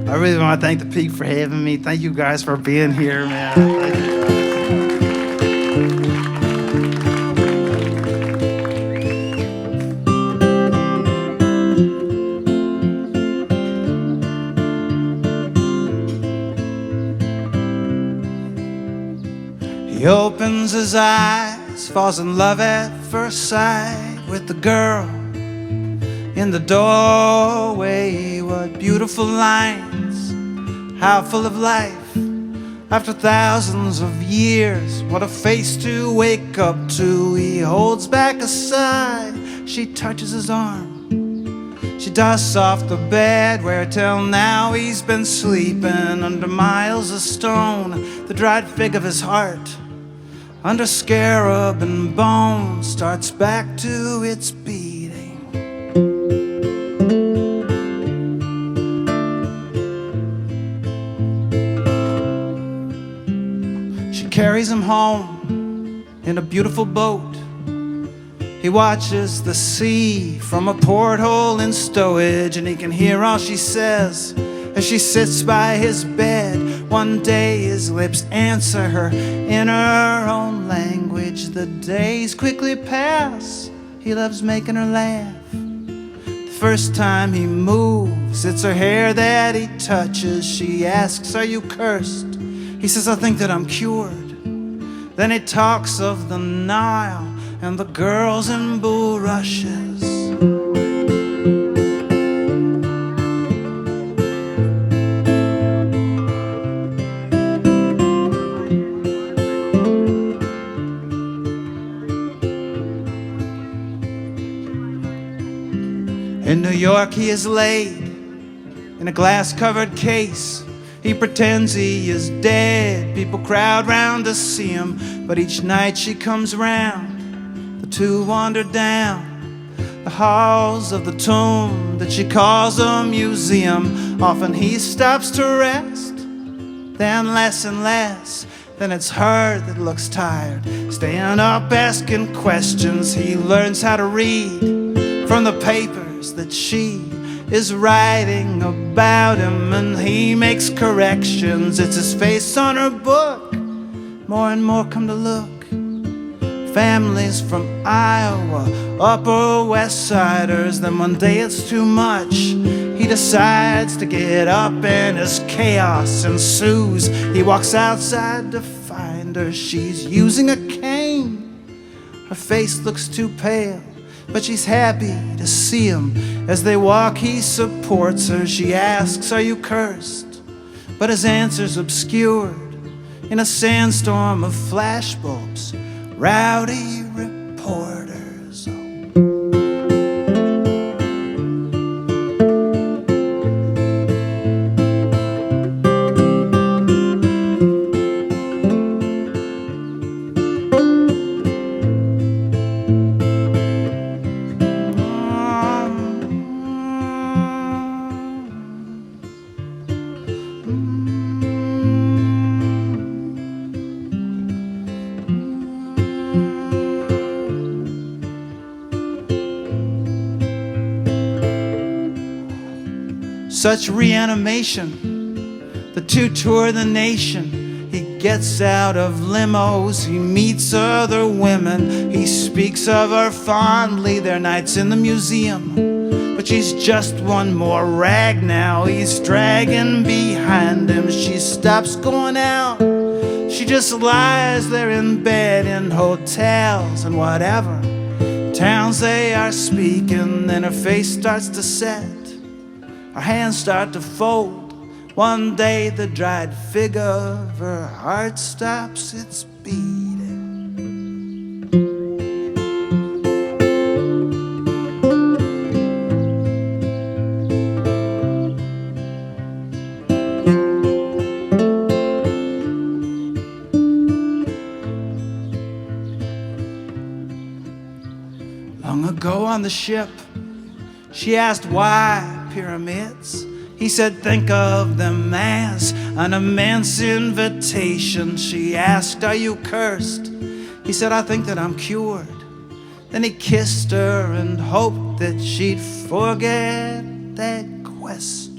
I really want to thank the Peak for having me. Thank you guys for being here, man. Thank you guys. He opens his eyes, falls in love at first sight with the girl in the doorway. What beautiful lines, how full of life. After thousands of years, what a face to wake up to. He holds back a sigh, she touches his arm. She dusts off the bed where till now he's been sleeping under miles of stone. The dried fig of his heart, under scarab and bone, starts back to its beating. She carries him home in a beautiful boat. He watches the sea from a porthole in stowage, and he can hear all she says as she sits by his bed. One day his lips answer her in her own language. The days quickly pass, he loves making her laugh. The first time he moves, it's her hair that he touches. She asks, "Are you cursed?" He says, "I think that I'm cured." Then he talks of the Nile and the girls in bulrushes. In New York he is laid in a glass-covered case. He pretends he is dead. People crowd round to see him, but each night she comes round, the two wander down the halls of the tomb that she calls a museum. Often he stops to rest, then less and less. Then it's her that looks tired, staying up asking questions. He learns how to read from the papers that she is writing about him, and he makes corrections. It's his face on her book. More and more come to look. Families from Iowa, Upper West Siders. Then one day it's too much. He decides to get up and as chaos ensues, he walks outside to find her. She's using a cane. Her face looks too pale, but she's happy to see him. As they walk, he supports her. She asks, "Are you cursed?" But his answer's obscured in a sandstorm of flashbulbs, rowdy reporters. Such reanimation, the two tour the nation. He gets out of limos, he meets other women. He speaks of her fondly, their nights in the museum. But she's just one more rag now he's dragging behind him. She stops going out, she just lies there in bed, in hotels and whatever towns they are speaking. Then her face starts to set, her hands start to fold. One day the dried fig of her heart stops its beating. Long ago on the ship, she asked why pyramids. He said, think of them as an immense invitation. She asked, are you cursed? He said, I think that I'm cured. Then he kissed her and hoped that she'd forget that quest.